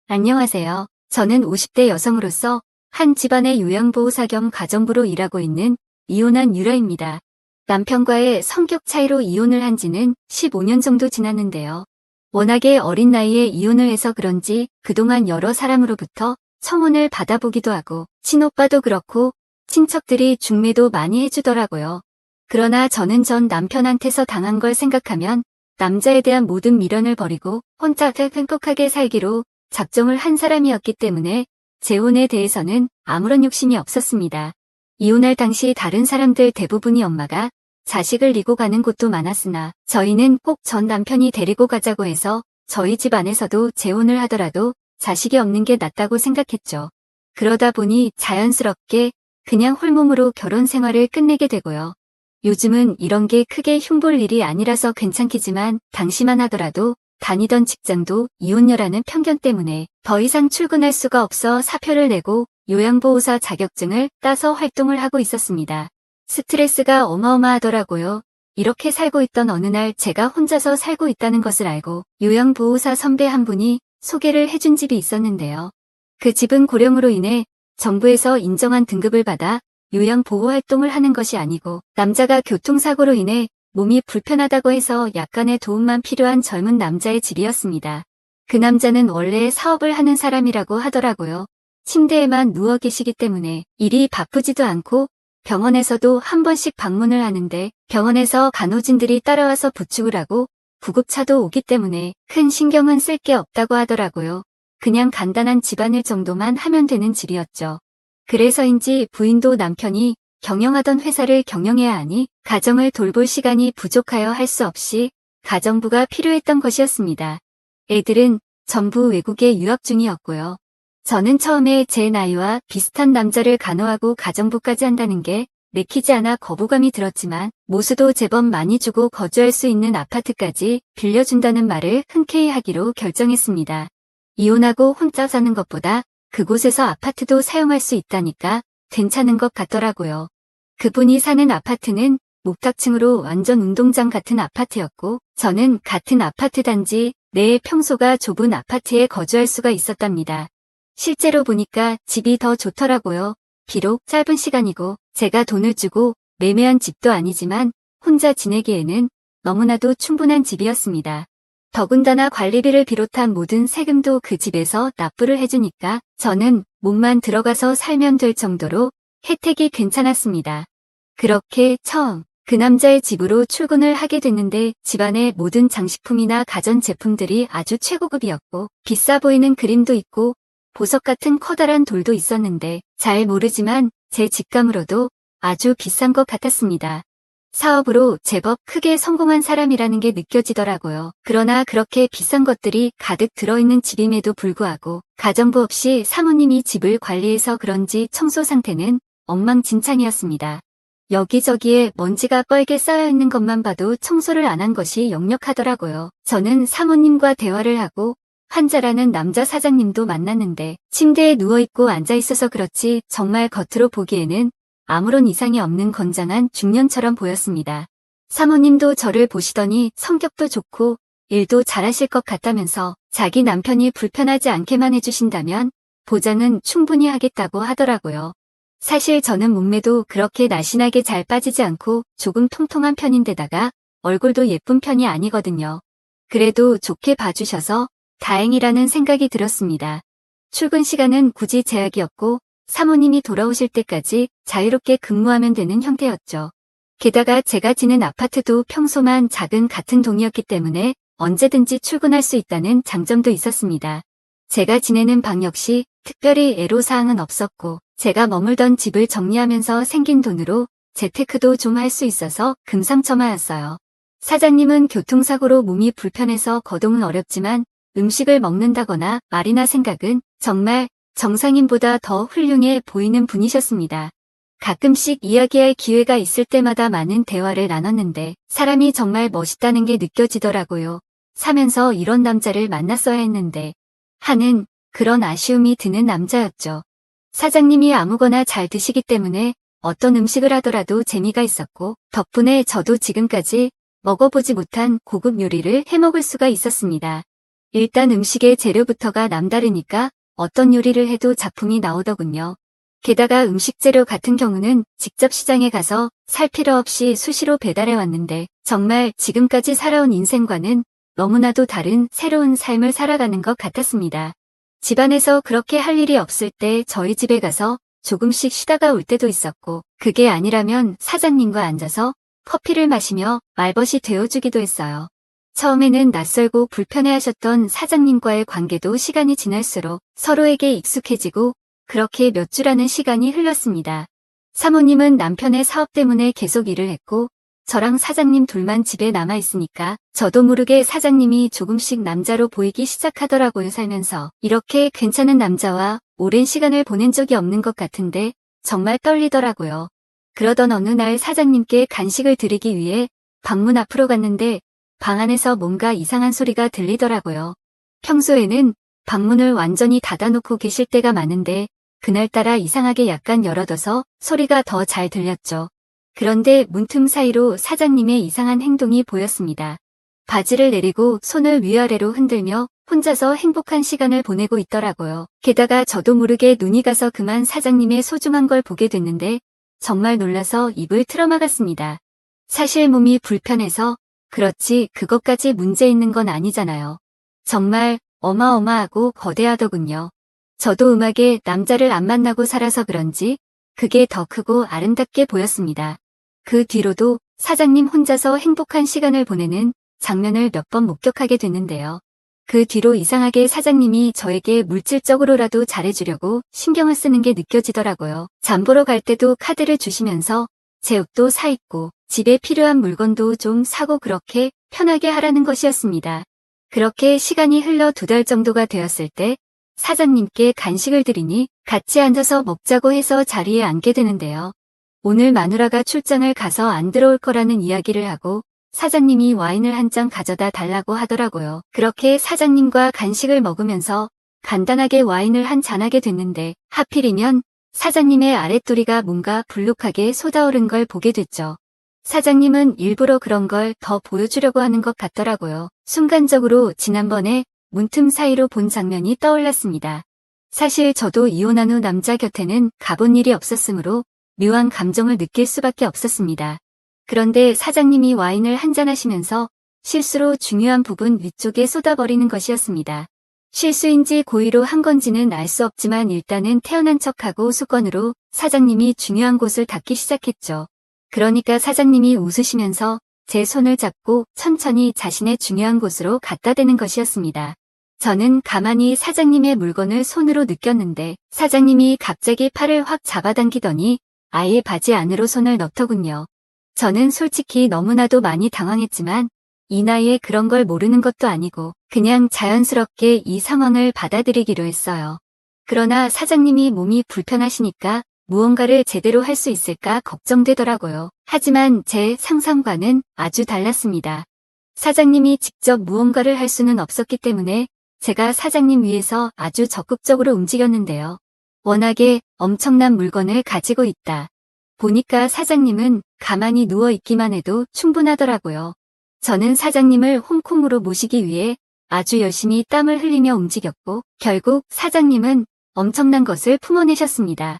안녕하세요. 저는 50대 여성으로서 한 집안의 요양보호사 겸 가정부로 일하고 있는 이혼한 유라입니다. 남편과의 성격 차이로 이혼을 한 지는 15년 정도 지났는데요. 워낙에 어린 나이에 이혼을 해서 그런지 그동안 여러 사람으로부터 청혼을 받아보기도 하고 친오빠도 그렇고 친척들이 중매도 많이 해주더라고요. 그러나 저는 전 남편한테서 당한 걸 생각하면 남자에 대한 모든 미련을 버리고 혼자 행복하게 살기로 작정을 한 사람이었기 때문에 재혼에 대해서는 아무런 욕심이 없었습니다. 이혼할 당시 다른 사람들 대부분이 엄마가 자식을 이고 가는 곳도 많았으나 저희는 꼭 전 남편이 데리고 가자고 해서 저희 집 안에서도 재혼을 하더라도 자식이 없는 게 낫다고 생각했죠. 그러다 보니 자연스럽게 그냥 홀몸으로 결혼 생활을 끝내게 되고요. 요즘은 이런 게 크게 흉볼 일이 아니라서 괜찮겠지만 당시만 하더라도 다니던 직장도 이혼녀라는 편견 때문에 더 이상 출근할 수가 없어 사표를 내고 요양보호사 자격증을 따서 활동을 하고 있었습니다. 스트레스가 어마어마하더라고요. 이렇게 살고 있던 어느 날 제가 혼자서 살고 있다는 것을 알고 요양보호사 선배 한 분이 소개를 해준 집이 있었는데요. 그 집은 고령으로 인해 정부에서 인정한 등급을 받아 요양보호활동을 하는 것이 아니고 남자가 교통사고로 인해 몸이 불편하다고 해서 약간의 도움만 필요한 젊은 남자의 집이었습니다. 그 남자는 원래 사업을 하는 사람이라고 하더라고요. 침대에만 누워 계시기 때문에 일이 바쁘지도 않고 병원에서도 한 번씩 방문을 하는데 병원에서 간호진들이 따라와서 부축을 하고 구급차도 오기 때문에 큰 신경은 쓸 게 없다고 하더라고요. 그냥 간단한 집안일 정도만 하면 되는 집이었죠. 그래서인지 부인도 남편이 경영하던 회사를 경영해야 하니 가정을 돌볼 시간이 부족하여 할 수 없이 가정부가 필요했던 것이었습니다. 애들은 전부 외국에 유학 중이었고요. 저는 처음에 제 나이와 비슷한 남자를 간호하고 가정부까지 한다는 게 내키지 않아 거부감이 들었지만 모수도 제법 많이 주고 거주할 수 있는 아파트까지 빌려준다는 말을 흔쾌히 하기로 결정했습니다. 이혼하고 혼자 사는 것보다 그곳에서 아파트도 사용할 수 있다니까 괜찮은 것 같더라고요. 그분이 사는 아파트는 목탁층으로 완전 운동장 같은 아파트였고 저는 같은 아파트 단지 내에 평소가 좁은 아파트에 거주할 수가 있었답니다. 실제로 보니까 집이 더 좋더라고요. 비록 짧은 시간이고 제가 돈을 주고 매매한 집도 아니지만 혼자 지내기에는 너무나도 충분한 집이었습니다. 더군다나 관리비를 비롯한 모든 세금도 그 집에서 납부를 해주니까 저는 몸만 들어가서 살면 될 정도로 혜택이 괜찮았습니다. 그렇게 처음 그 남자의 집으로 출근을 하게 됐는데 집안의 모든 장식품이나 가전제품들이 아주 최고급이었고 비싸 보이는 그림도 있고 보석 같은 커다란 돌도 있었는데 잘 모르지만 제 직감으로도 아주 비싼 것 같았습니다. 사업으로 제법 크게 성공한 사람이라는 게 느껴지더라고요. 그러나 그렇게 비싼 것들이 가득 들어있는 집임에도 불구하고 가정부 없이 사모님이 집을 관리해서 그런지 청소 상태는 엉망진창이었습니다. 여기저기에 먼지가 뻘게 쌓여있는 것만 봐도 청소를 안 한 것이 역력하더라고요. 저는 사모님과 대화를 하고 환자라는 남자 사장님도 만났는데 침대에 누워있고 앉아있어서 그렇지 정말 겉으로 보기에는 아무런 이상이 없는 건장한 중년처럼 보였습니다. 사모님도 저를 보시더니 성격도 좋고 일도 잘하실 것 같다면서 자기 남편이 불편하지 않게만 해주신다면 보장은 충분히 하겠다고 하더라고요. 사실 저는 몸매도 그렇게 날씬하게 잘 빠지지 않고 조금 통통한 편인데다가 얼굴도 예쁜 편이 아니거든요. 그래도 좋게 봐주셔서 다행이라는 생각이 들었습니다. 출근 시간은 굳이 제약이었고 사모님이 돌아오실 때까지 자유롭게 근무하면 되는 형태였죠. 게다가 제가 지낸 아파트도 평소만 작은 같은 동이었기 때문에 언제든지 출근할 수 있다는 장점도 있었습니다. 제가 지내는 방 역시 특별히 애로사항은 없었고 제가 머물던 집을 정리하면서 생긴 돈으로 재테크도 좀 할 수 있어서 금상첨화였어요. 사장님은 교통사고로 몸이 불편해서 거동은 어렵지만 음식을 먹는다거나 말이나 생각은 정말 정상인보다 더 훌륭해 보이는 분이셨습니다. 가끔씩 이야기할 기회가 있을 때마다 많은 대화를 나눴는데 사람이 정말 멋있다는 게 느껴지더라고요. 사면서 이런 남자를 만났어야 했는데 하는 그런 아쉬움이 드는 남자였죠. 사장님이 아무거나 잘 드시기 때문에 어떤 음식을 하더라도 재미가 있었고 덕분에 저도 지금까지 먹어보지 못한 고급 요리를 해먹을 수가 있었습니다. 일단 음식의 재료부터가 남다르니까 어떤 요리를 해도 작품이 나오더군요. 게다가 음식 재료 같은 경우는 직접 시장에 가서 살 필요 없이 수시로 배달해 왔는데 정말 지금까지 살아온 인생과는 너무나도 다른 새로운 삶을 살아가는 것 같았습니다. 집안에서 그렇게 할 일이 없을 때 저희 집에 가서 조금씩 쉬다가 올 때도 있었고 그게 아니라면 사장님과 앉아서 커피를 마시며 말벗이 되어주기도 했어요. 처음에는 낯설고 불편해하셨던 사장님과의 관계도 시간이 지날수록 서로에게 익숙해지고 그렇게 몇 주라는 시간이 흘렀습니다. 사모님은 남편의 사업 때문에 계속 일을 했고 저랑 사장님 둘만 집에 남아있으니까 저도 모르게 사장님이 조금씩 남자로 보이기 시작하더라고요. 살면서 이렇게 괜찮은 남자와 오랜 시간을 보낸 적이 없는 것 같은데 정말 떨리더라고요. 그러던 어느 날 사장님께 간식을 드리기 위해 방문 앞으로 갔는데 방 안에서 뭔가 이상한 소리가 들리더라고요. 평소에는 방문을 완전히 닫아놓고 계실 때가 많은데 그날따라 이상하게 약간 열어둬서 소리가 더 잘 들렸죠. 그런데 문틈 사이로 사장님의 이상한 행동이 보였습니다. 바지를 내리고 손을 위아래로 흔들며 혼자서 행복한 시간을 보내고 있더라고요. 게다가 저도 모르게 눈이 가서 그만 사장님의 소중한 걸 보게 됐는데 정말 놀라서 입을 틀어막았습니다. 사실 몸이 불편해서 그렇지 그것까지 문제 있는 건 아니잖아요. 정말 어마어마하고 거대하더군요. 저도 음악에 남자를 안 만나고 살아서 그런지 그게 더 크고 아름답게 보였습니다. 그 뒤로도 사장님 혼자서 행복한 시간을 보내는 장면을 몇 번 목격하게 됐는데요. 그 뒤로 이상하게 사장님이 저에게 물질적으로라도 잘해주려고 신경을 쓰는 게 느껴지더라고요. 장 보러 갈 때도 카드를 주시면서 제 옷도 사입고 집에 필요한 물건도 좀 사고 그렇게 편하게 하라는 것이었습니다. 그렇게 시간이 흘러 2달 정도가 되었을 때 사장님께 간식을 드리니 같이 앉아서 먹자고 해서 자리에 앉게 되는데요. 오늘 마누라가 출장을 가서 안 들어올 거라는 이야기를 하고 사장님이 와인을 한 잔 가져다 달라고 하더라고요. 그렇게 사장님과 간식을 먹으면서 간단하게 와인을 한 잔하게 됐는데 하필이면 사장님의 아랫도리가 뭔가 불룩하게 솟아오른 걸 보게 됐죠. 사장님은 일부러 그런 걸 더 보여주려고 하는 것 같더라고요. 순간적으로 지난번에 문틈 사이로 본 장면이 떠올랐습니다. 사실 저도 이혼한 후 남자 곁에는 가본 일이 없었으므로 묘한 감정을 느낄 수밖에 없었습니다. 그런데 사장님이 와인을 한잔 하시면서 실수로 중요한 부분 위쪽에 쏟아버리는 것이었습니다. 실수인지 고의로 한 건지는 알 수 없지만 일단은 태어난 척하고 수건으로 사장님이 중요한 곳을 닦기 시작했죠. 그러니까 사장님이 웃으시면서 제 손을 잡고 천천히 자신의 중요한 곳으로 갖다 대는 것이었습니다. 저는 가만히 사장님의 물건을 손으로 느꼈는데 사장님이 갑자기 팔을 확 잡아당기더니 아예 바지 안으로 손을 넣더군요. 저는 솔직히 너무나도 많이 당황했지만 이 나이에 그런 걸 모르는 것도 아니고 그냥 자연스럽게 이 상황을 받아들이기로 했어요. 그러나 사장님이 몸이 불편하시니까 무언가를 제대로 할 수 있을까 걱정되더라고요. 하지만 제 상상과는 아주 달랐습니다. 사장님이 직접 무언가를 할 수는 없었기 때문에 제가 사장님 위해서 아주 적극적으로 움직였는데요. 워낙에 엄청난 물건을 가지고 있다 보니까 사장님은 가만히 누워 있기만 해도 충분하더라고요. 저는 사장님을 홈콤으로 모시기 위해 아주 열심히 땀을 흘리며 움직였고 결국 사장님은 엄청난 것을 품어내셨습니다.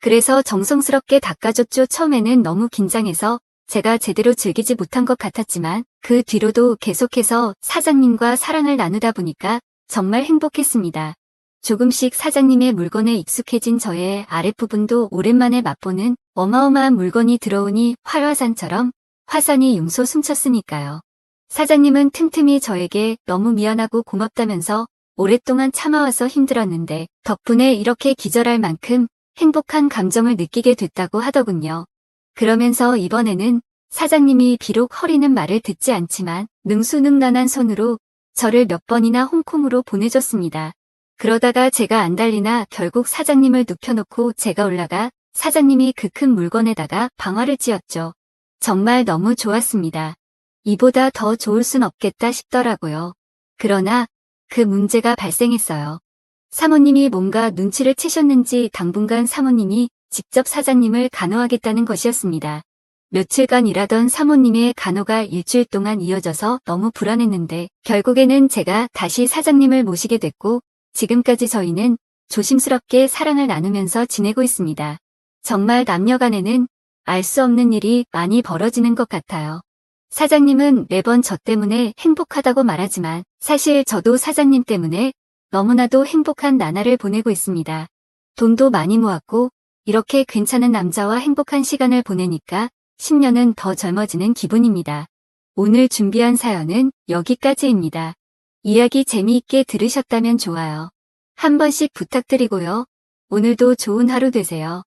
그래서 정성스럽게 닦아줬죠. 처음에는 너무 긴장해서 제가 제대로 즐기지 못한 것 같았지만 그 뒤로도 계속해서 사장님과 사랑을 나누다 보니까 정말 행복했습니다. 조금씩 사장님의 물건에 익숙해진 저의 아랫부분도 오랜만에 맛보는 어마어마한 물건이 들어오니 활화산처럼 화산이 용솟 숨쳤으니까요. 사장님은 틈틈이 저에게 너무 미안하고 고맙다면서 오랫동안 참아와서 힘들었는데 덕분에 이렇게 기절할 만큼 행복한 감정을 느끼게 됐다고 하더군요. 그러면서 이번에는 사장님이 비록 허리는 말을 듣지 않지만 능수능란한 손으로 저를 몇 번이나 홈콤으로 보내줬습니다. 그러다가 제가 안달리나 결국 사장님을 눕혀놓고 제가 올라가 사장님이 그 큰 물건에다가 방화를 찧었죠. 정말 너무 좋았습니다. 이보다 더 좋을 순 없겠다 싶더라고요. 그러나 그 문제가 발생했어요. 사모님이 뭔가 눈치를 채셨는지 당분간 사모님이 직접 사장님을 간호하겠다는 것이었습니다. 며칠간 일하던 사모님의 간호가 일주일 동안 이어져서 너무 불안했는데 결국에는 제가 다시 사장님을 모시게 됐고 지금까지 저희는 조심스럽게 사랑을 나누면서 지내고 있습니다. 정말 남녀 간에는 알 수 없는 일이 많이 벌어지는 것 같아요. 사장님은 매번 저 때문에 행복하다고 말하지만 사실 저도 사장님 때문에 너무나도 행복한 나날을 보내고 있습니다. 돈도 많이 모았고 이렇게 괜찮은 남자와 행복한 시간을 보내니까 10년은 더 젊어지는 기분입니다. 오늘 준비한 사연은 여기까지입니다. 이야기 재미있게 들으셨다면 좋아요 한 번씩 부탁드리고요. 오늘도 좋은 하루 되세요.